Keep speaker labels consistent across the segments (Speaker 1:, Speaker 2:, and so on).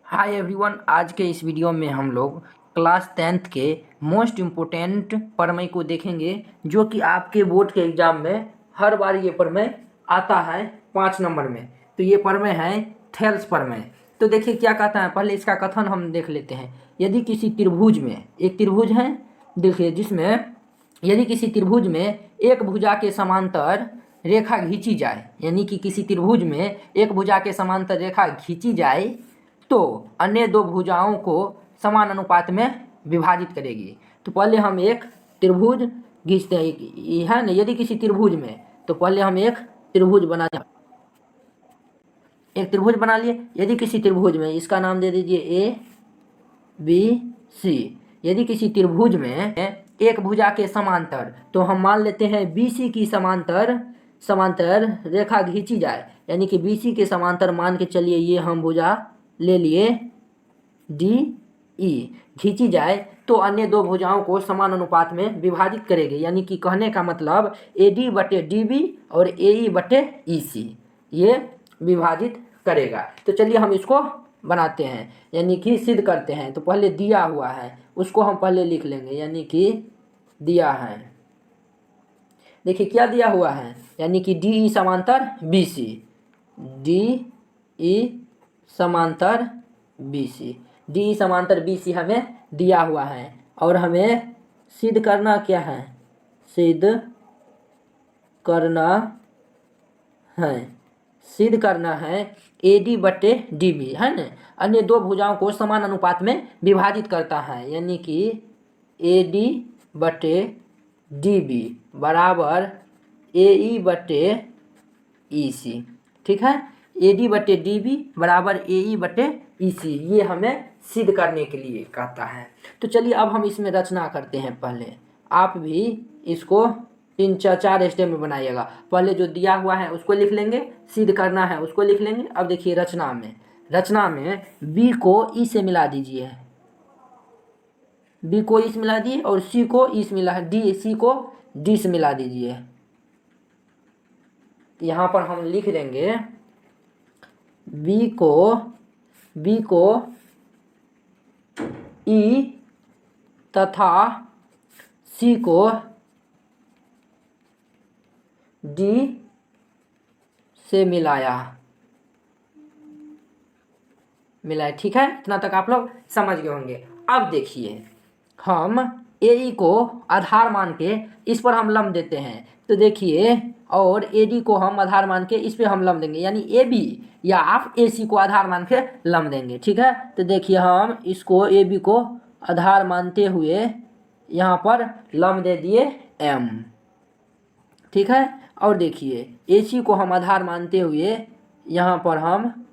Speaker 1: Hi everyone, आज के इस वीडियो में हम लोग क्लास 10th के मोस्ट इम्पोर्टेंट प्रमेय को देखेंगे, जो कि आपके बोर्ड के एग्ज़ाम में हर बार ये प्रमेय आता है 5 नंबर में। तो ये प्रमेय है थेल्स प्रमेय। तो देखिए क्या कहता है, पहले इसका कथन हम देख लेते हैं। यदि किसी त्रिभुज में, एक त्रिभुज है देखिए, जिसमें यदि किसी त्रिभुज में एक भुजा के समांतर रेखा खींची जाए, यानी कि किसी त्रिभुज में एक भुजा के समांतर रेखा खींची जाए तो अन्य दो भुजाओं को समान अनुपात में विभाजित करेगी। तो पहले हम एक त्रिभुज खींचते हैं, है ना। यदि किसी त्रिभुज में, तो पहले हम एक त्रिभुज बना लिए। यदि किसी त्रिभुज में, इसका नाम दे दीजिए ए बी सी। यदि किसी त्रिभुज में एक भुजा के समांतर, तो हम मान लेते हैं बी सी की समांतर रेखा खींची जाए, यानी कि बी सी के समांतर मान के चलिए ये हम भुजा ले लिए डी ई खींची जाए, तो अन्य दो भुजाओं को समान अनुपात में विभाजित करेगी। यानी कि कहने का मतलब ए डी बटे डी बी और ए ई बटे ई सी ये विभाजित करेगा। तो चलिए हम इसको बनाते हैं, यानी कि सिद्ध करते हैं। तो पहले दिया हुआ है उसको हम पहले लिख लेंगे, यानी कि दिया है। देखिए क्या दिया हुआ है, यानी कि डी ई समांतर बी सी, डी ई समांतर बी सी, डी समांतर बी सी हमें दिया हुआ है। और हमें सिद्ध करना क्या है, सिद्ध करना है ए डी बटे डी बी, है ना। अन्य दो भुजाओं को समान अनुपात में विभाजित करता है, यानी कि ए डी बटे डी बी बराबर ए ई बटे ई सी। ठीक है, ए डी बटे डी बी बराबर ए ई बटे ई सी, ये हमें सिद्ध करने के लिए कहता है। तो चलिए अब हम इसमें रचना करते हैं। पहले आप भी इसको 3-4 स्टेप में बनाइएगा। पहले जो दिया हुआ है उसको लिख लेंगे, सिद्ध करना है उसको लिख लेंगे। अब देखिए रचना में बी को ई से मिला दीजिए, बी को ई से मिला दिए, और सी को ई से मिला, सी को डी से मिला दीजिए। यहाँ पर हम लिख देंगे बी को ई तथा सी को डी से मिलाया। ठीक है, इतना तक आप लोग समझ गए होंगे। अब देखिए हम ए ई को आधार मान के इस पर हम लंब देते हैं। तो देखिए, और ए डी को हम आधार मान के इस पे हम लंब देंगे, यानी ए बी या आप ए सी को आधार मान के लंब देंगे। ठीक है, तो देखिए हम इसको ए बी को आधार मानते हुए यहाँ पर लंब दे दिए एम। ठीक है, और देखिए ए सी को हम आधार मानते हुए यहाँ पर हम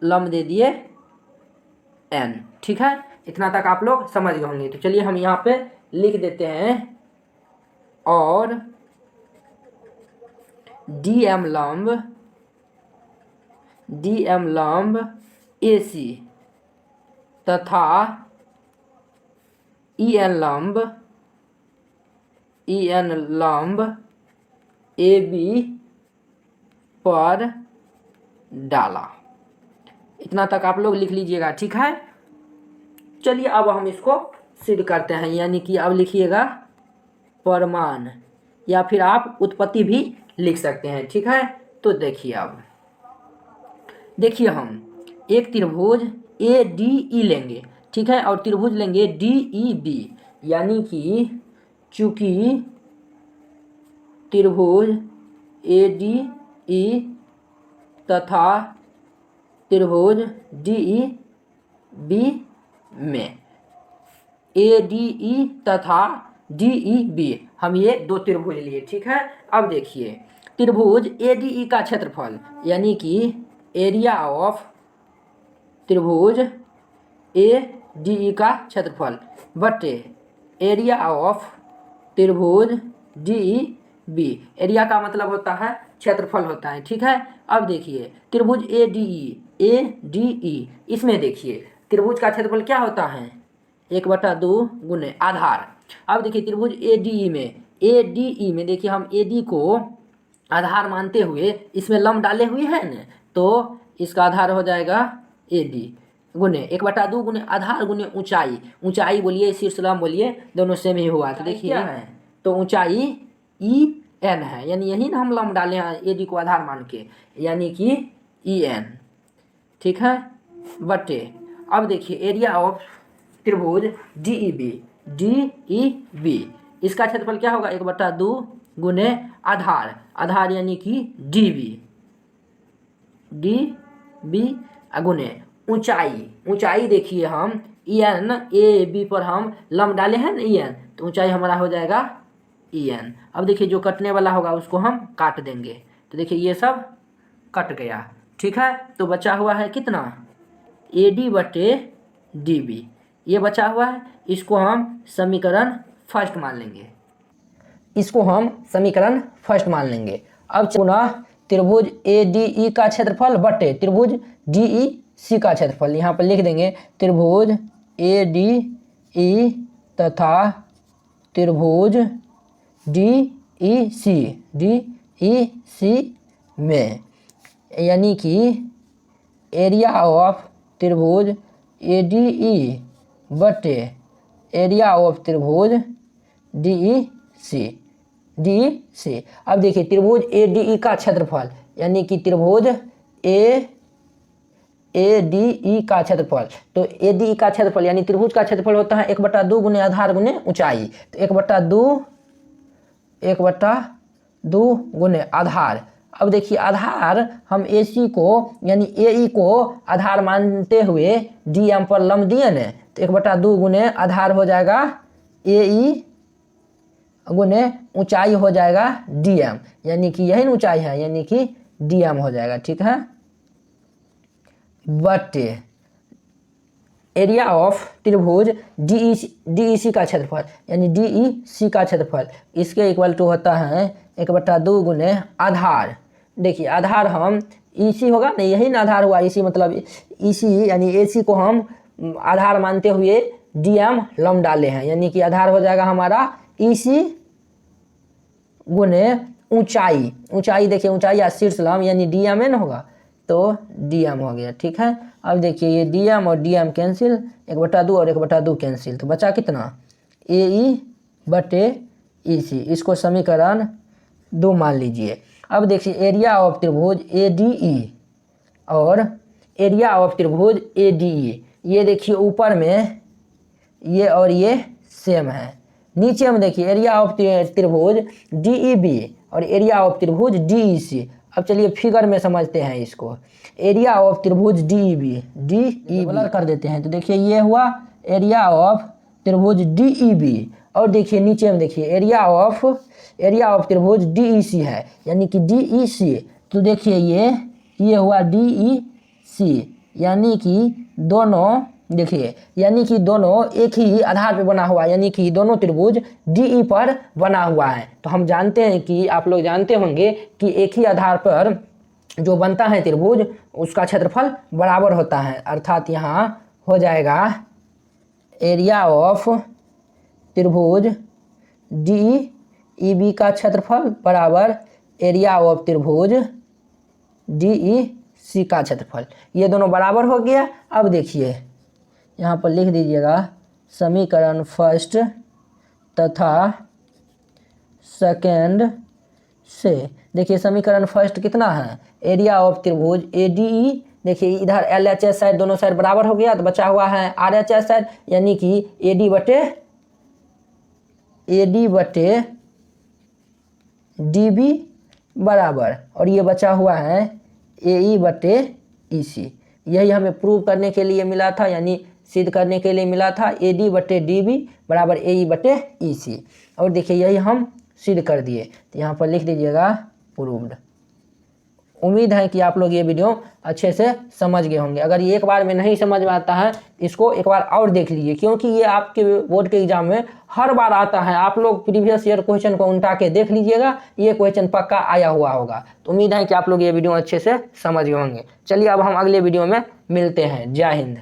Speaker 1: लंब दे दिए एन। ठीक है, इतना तक आप लोग समझ गए होंगे। तो चलिए हम यहाँ पे लिख देते हैं, और डी एम लंब ए सी तथा ई एन लंब ए बी पर डाला। इतना तक आप लोग लिख लीजिएगा। ठीक है, चलिए अब हम इसको सिद्ध करते हैं, यानी कि अब लिखिएगा प्रमाण, या फिर आप उत्पत्ति भी लिख सकते हैं। ठीक है, तो देखिए अब देखिए हम एक त्रिभुज ए डी ई लेंगे। ठीक है, और त्रिभुज लेंगे डी ई बी, यानी कि चूंकि त्रिभुज ए डी ई तथा त्रिभुज डी ई बी में ए डी ई तथा डी ई बी, हम ये दो त्रिभुज लिए। ठीक है, अब देखिए त्रिभुज ए डी ई का क्षेत्रफल, यानी कि एरिया ऑफ त्रिभुज ए डी ई का क्षेत्रफल बटे एरिया ऑफ त्रिभुज डी ई बी। एरिया का मतलब होता है क्षेत्रफल होता है। ठीक है, अब देखिए त्रिभुज ए डी ई, इसमें देखिए त्रिभुज का क्षेत्रफल क्या होता है, 1/2 गुने आधार। अब देखिए त्रिभुज ए डी ई में देखिए हम ए डी को आधार मानते हुए इसमें लंब डाले हुए हैं न, तो इसका आधार हो जाएगा ए डी। गुने 1/2 गुने आधार गुने ऊंचाई, ऊंचाई बोलिए शीर्षलंब बोलिए दोनों सेम ही हुआ। तो देखिए है तो ऊंचाई EN है, यानी यही ना हम लंब डाले हैं AD को आधार मान के, यानी कि EN, ठीक है बटे। अब देखिए एरिया ऑफ त्रिभुज DEB, इसका क्षेत्रफल क्या होगा 1/2 गुने आधार, आधार यानी कि DB गुने ऊंचाई, ऊंचाई देखिए हम EN पर हम लंब डाले हैं ना EN, तो ऊंचाई हमारा हो जाएगा EN। अब देखिए जो कटने वाला होगा उसको हम काट देंगे, तो देखिए ये सब कट गया, ठीक है। तो बचा हुआ है कितना AD बटे DB, ये बचा हुआ है, इसको हम समीकरण फर्स्ट मान लेंगे, इसको हम समीकरण फर्स्ट मान लेंगे। अब पुनः त्रिभुज ADE का क्षेत्रफल बटे त्रिभुज DEC का क्षेत्रफल, यहाँ पर लिख देंगे त्रिभुज ADE तथा त्रिभुज DEC में, यानी कि एरिया ऑफ त्रिभुज ADE बटे एरिया ऑफ त्रिभुज DEC। अब देखिए त्रिभुज ADE का क्षेत्रफल, यानी कि त्रिभुज ADE का क्षेत्रफल, तो ADE का क्षेत्रफल यानी त्रिभुज का क्षेत्रफल होता है 1/2 गुने आधार गुने ऊंचाई, तो 1/2 गुने आधार। अब देखिए आधार हम AC को यानी AE को आधार मानते हुए DM पर लंब दिए न, तो 1/2 गुने आधार हो जाएगा AE गुने ऊंचाई हो जाएगा DM, यानी कि यही ऊंचाई है, यानी कि DM हो जाएगा, ठीक है बटे एरिया ऑफ त्रिभुज DEC का क्षेत्रफल, यानी DEC का क्षेत्रफल, इसके इक्वल टू होता है 1/2 गुने आधार। देखिए आधार हम EC होगा ना, यही ना आधार हुआ EC, मतलब EC यानी AC को हम आधार मानते हुए DM लंब डाले हैं, यानी कि आधार हो जाएगा हमारा EC गुने ऊंचाई, ऊंचाई देखिए ऊंचाई या शीर्षलंब यानी DMN होगा, तो DM हो गया, ठीक है। अब देखिए ये DM और DM कैंसिल, 1/2 और 1/2 कैंसिल, तो बचा कितना AE बटे EC, इसको समीकरण 2 मान लीजिए। अब देखिए एरिया ऑफ त्रिभुज ADE और एरिया ऑफ त्रिभुज ADE, ये देखिए ऊपर में ये और ये सेम है, नीचे में देखिए एरिया ऑफ त्रिभुज DEB और एरिया ऑफ त्रिभुज DEC। अब चलिए फिगर में समझते हैं इसको, एरिया ऑफ त्रिभुज DEB ब्लर कर देते हैं, तो देखिए ये हुआ एरिया ऑफ त्रिभुज DEB, और देखिए नीचे में देखिए एरिया ऑफ त्रिभुज DEC है, यानी कि DEC, तो देखिए ये हुआ DEC, यानी कि दोनों देखिए, यानी कि दोनों एक ही आधार पर बना हुआ है, यानी कि दोनों त्रिभुज DE पर बना हुआ है। तो हम जानते हैं कि आप लोग जानते होंगे कि एक ही आधार पर जो बनता है त्रिभुज उसका क्षेत्रफल बराबर होता है, अर्थात यहाँ हो जाएगा एरिया ऑफ त्रिभुज DEB का क्षेत्रफल बराबर एरिया ऑफ त्रिभुज DEC का क्षेत्रफल, ये दोनों बराबर हो गया। अब देखिए यहाँ पर लिख दीजिएगा समीकरण फर्स्ट तथा सेकेंड से। देखिए समीकरण फर्स्ट कितना है, एरिया ऑफ त्रिभुज ADE, देखिए इधर LHS साइड दोनों साइड बराबर हो गया, तो बचा हुआ है RHS साइड, यानी कि AD बटे DB बराबर, और ये बचा हुआ है AE बटे EC। यही हमें प्रूव करने के लिए मिला था, यानी सिद्ध करने के लिए मिला था, AD बटे DB बराबर AE बटे EC, और देखिए यही हम सिद्ध कर दिए, तो यहाँ पर लिख दीजिएगा प्रूव्ड। उम्मीद है कि आप लोग ये वीडियो अच्छे से समझ गए होंगे। अगर ये एक बार में नहीं समझ में आता है, इसको एक बार और देख लीजिए, क्योंकि ये आपके बोर्ड के एग्जाम में हर बार आता है। आप लोग प्रीवियस ईयर क्वेश्चन को उल्टा के देख लीजिएगा, ये क्वेश्चन पक्का आया हुआ होगा। तो उम्मीद है कि आप लोग ये वीडियो अच्छे से समझ गए होंगे। चलिए अब हम अगले वीडियो में मिलते हैं। जय हिंद।